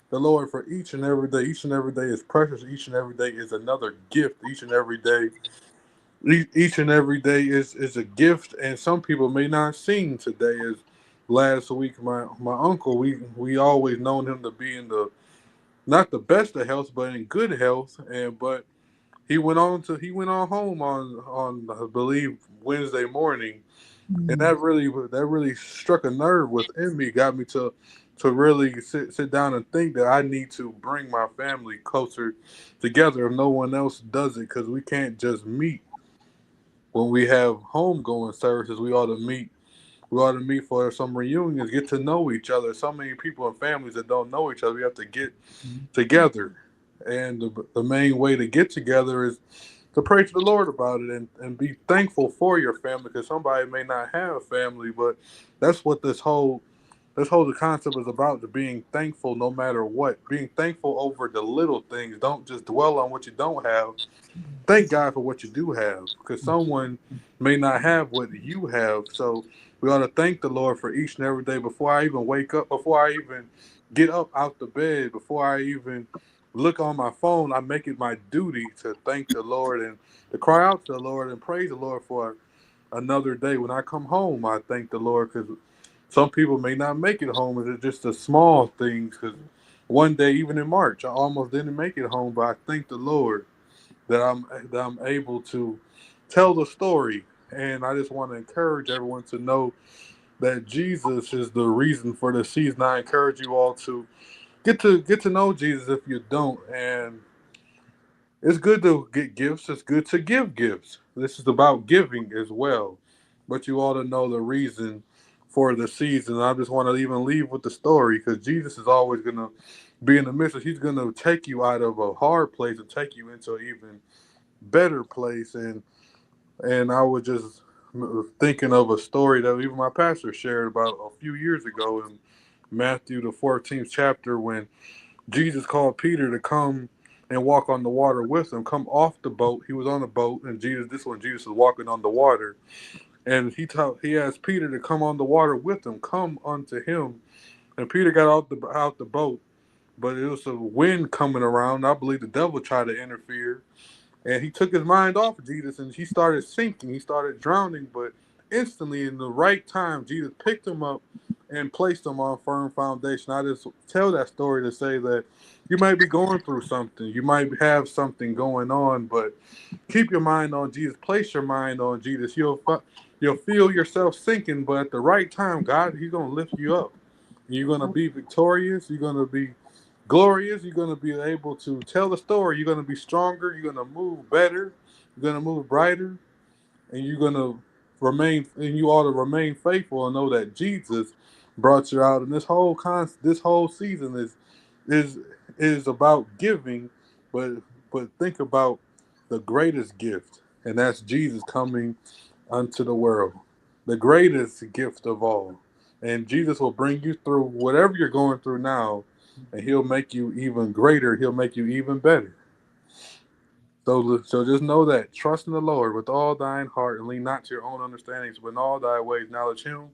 the Lord for each and every day. Each and every day is precious. Each and every day is another gift. Each and every day is a gift, and some people may not sing today. As last week, my uncle, we always known him to be in the not the best of health, but in good health, but he went on home on I believe Wednesday morning, and that really struck a nerve within me, got me to really sit down and think that I need to bring my family closer together if no one else does it, because we can't just meet when we have homegoing services. We ought to meet for some reunions, get to know each other. So many people and families that don't know each other, we have to get together. And the main way to get together is to pray to the Lord about it, and be thankful for your family, because somebody may not have a family, but that's what the concept is about, to being thankful no matter what. Being thankful over the little things. Don't just dwell on what you don't have. Thank God for what you do have, because someone may not have what you have. So we ought to thank the Lord for each and every day. Before I even wake up, before I even get up out the bed, before I even look on my phone, I make it my duty to thank the Lord and to cry out to the Lord and praise the Lord for another day. When I come home, I thank the Lord, because some people may not make it home. It's just the small things. Because one day, even in March, I almost didn't make it home, but I thank the Lord that I'm able to tell the story. And I just want to encourage everyone to know that Jesus is the reason for the season. I encourage you all to get to know Jesus if you don't. And it's good to get gifts. It's good to give gifts. This is about giving as well. But you ought to know the reason for the season. I just want to even leave with the story, because Jesus is always going to be in the midst of. He's going to take you out of a hard place and take you into an even better place. And I was just thinking of a story that even my pastor shared about a few years ago in Matthew the 14th chapter, when Jesus called Peter to come and walk on the water with him, come off the boat. He was on a boat, and Jesus was walking on the water, and he asked Peter to come on the water with him, come unto him. And Peter got out the boat, but it was a wind coming around. I believe the devil tried to interfere, and he took his mind off of Jesus, and he started sinking. He started drowning, but instantly, in the right time, Jesus picked him up and placed him on firm foundation. I just tell that story to say that you might be going through something. You might have something going on, but keep your mind on Jesus. Place your mind on Jesus. You'll feel yourself sinking, but at the right time, God, He's going to lift you up. You're going to be victorious. You're going to be glorious. You're going to be able to tell the story. You're going to be stronger. You're going to move better. You're going to move brighter, and you're going to remain. And you ought to remain faithful and know that Jesus brought you out. And this whole season is about giving, but think about the greatest gift, and that's Jesus coming unto the world, the greatest gift of all. And Jesus will bring you through whatever you're going through now, and He'll make you even greater. He'll make you even better. So just know that. Trust in the Lord with all thine heart, and lean not to your own understandings, but in all thy ways acknowledge Him,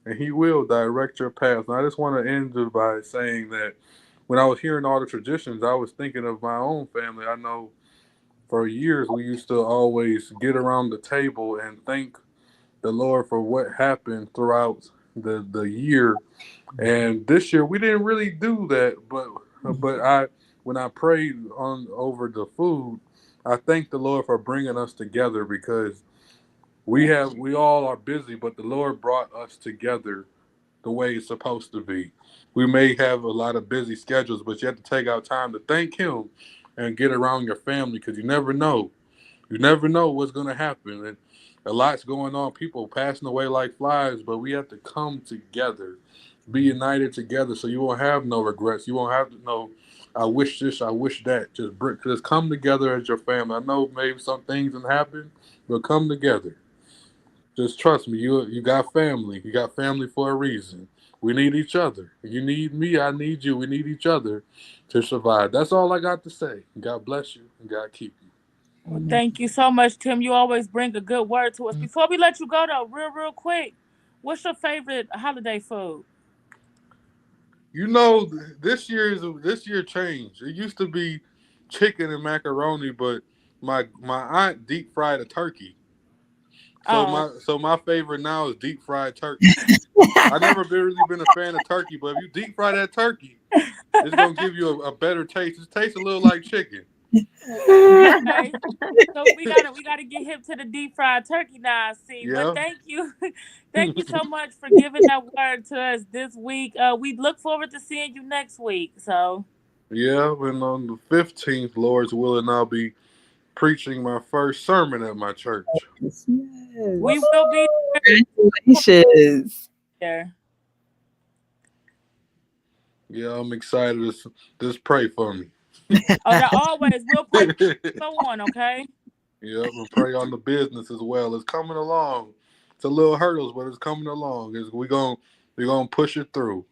and He will direct your path. And I just want to end by saying that when I was hearing all the traditions, I was thinking of my own family. I know for years we used to always get around the table and thank the Lord for what happened throughout the year. And this year we didn't really do that, but when I prayed on over the food, I thank the Lord for bringing us together, because we all are busy, but the Lord brought us together the way it's supposed to be. We may have a lot of busy schedules, but you have to take out time to thank Him and get around your family, because you never know. You never know what's going to happen. And a lot's going on. People passing away like flies, but we have to come together, be united together, so you won't have no regrets. You won't have to know, I wish this, I wish that. Just come together as your family. I know maybe some things can happen, but come together. Just trust me. You got family. You got family for a reason. We need each other. You need me. I need you. We need each other to survive. That's all I got to say. God bless you, and God keep you. Well, thank you so much, Tim. You always bring a good word to us. Before we let you go, though, real quick, what's your favorite holiday food? You know, this year changed. It used to be chicken and macaroni, but my aunt deep fried a turkey. So my favorite now is deep fried turkey. I never really been a fan of turkey, but if you deep fry that turkey, it's gonna give you a better taste. It tastes a little like chicken. Okay. So we gotta get hip to the deep fried turkey now. See, Yeah. but thank you, thank you so much for giving that word to us this week. We look forward to seeing you next week. So Yeah, and on the 15th, Lord's willing, I'll be preaching my first sermon at my church. Yes. we will be Congratulations. there. Yeah, I'm excited. Just pray for me. Oh, that always we'll pray so on. Okay. Yeah, and pray on the business as well. It's coming along. It's a little hurdles, but it's coming along. We're gonna push it through.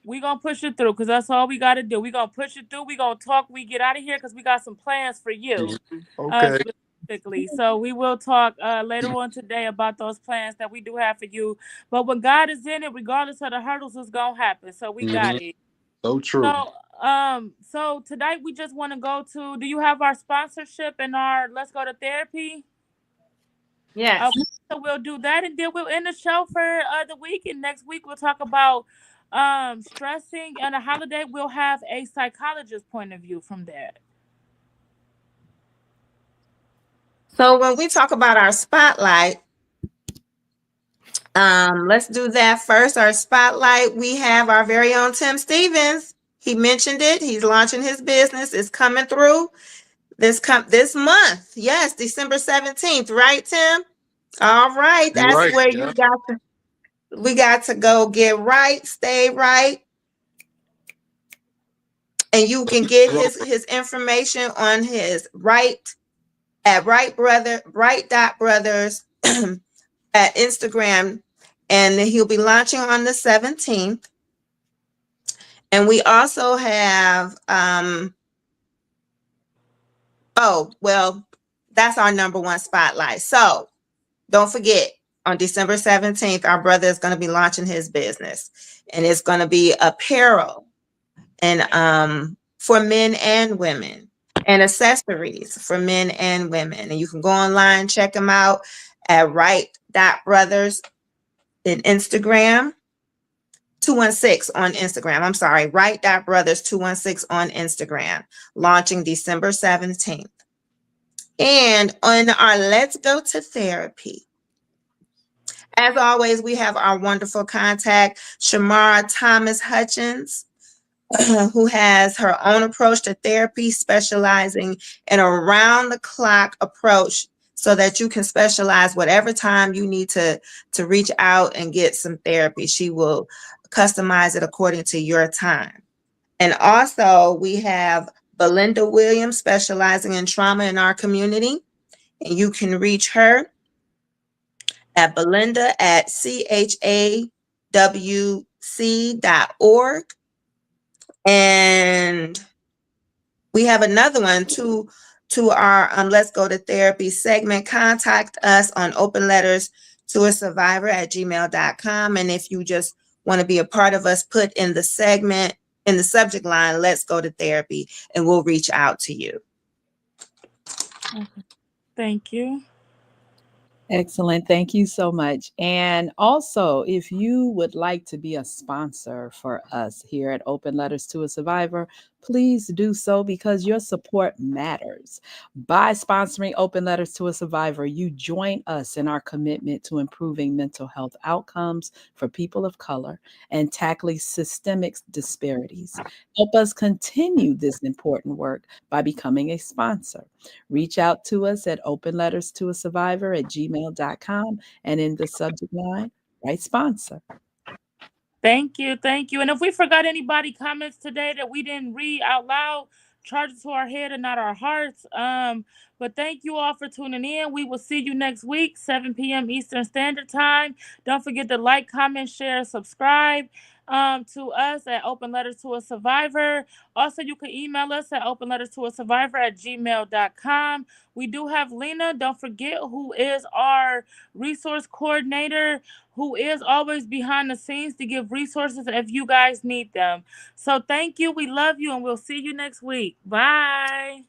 We gonna push it through because that's all we gotta do. We gonna push it through. We gonna talk. We get out of here because we got some plans for you, Okay. specifically. So we will talk later on today about those plans that we do have for you. But when God is in it, regardless of the hurdles, it's gonna happen. So we got it. So true. So tonight we just want to go to. Do you have our sponsorship and our Let's Go to Therapy? Yes. Okay, so we'll do that, and then we'll end the show for the week. And next week we'll talk about stressing on a holiday. We'll have a psychologist point of view from that. So when we talk about our spotlight, let's do that first. Our spotlight, we have our very own Tim Stevens. He mentioned it. He's launching his business. It's coming through this month. Yes, December 17th, right, Tim? All right. You're That's right, where yeah. we got to go get right, stay right. And you can get his information on his at right.brothers at Instagram, and he'll be launching on the 17th. And we also have that's our number one spotlight. So don't forget, on December 17th, our brother is going to be launching his business, and it's going to be apparel and for men and women, and accessories for men and women. And you can go online, check them out at right.brothers in Instagram, 216 on Instagram. I'm sorry, right.brothers 216 on Instagram, launching December 17th. And on our Let's Go to Therapy, as always, we have our wonderful contact, Shamara Thomas Hutchins, who has her own approach to therapy, specializing in a round-the-clock approach so that you can specialize whatever time you need to reach out and get some therapy. She will customize it according to your time. And also, we have Belinda Williams, specializing in trauma in our community. And you can reach her at Belinda at chawc.org. And we have another one to our Let's Go to Therapy segment. Contact us on openletterstoasurvivor@gmail.com. And if you just want to be a part of us, put in the segment, in the subject line, Let's Go to Therapy, and we'll reach out to you. Okay. Thank you. Excellent. Thank you so much. And also, if you would like to be a sponsor for us here at Open Letters to a Survivor, please do so, because your support matters. By sponsoring Open Letters to a Survivor, you join us in our commitment to improving mental health outcomes for people of color and tackling systemic disparities. Help us continue this important work by becoming a sponsor. Reach out to us at openletterstoasurvivor@gmail.com, and in the subject line, write sponsor. Thank you. Thank you. And if we forgot anybody comments today that we didn't read out loud, charge it to our head and not our hearts. But thank you all for tuning in. We will see you next week, 7 p.m. Eastern Standard Time. Don't forget to like, comment, share, subscribe to us at Open Letters to a Survivor. Also, you can email us at openletterstoasurvivor@gmail.com. We do have Lena, don't forget, who is our resource coordinator, who is always behind the scenes to give resources if you guys need them. So thank you. We love you, and we'll see you next week. Bye.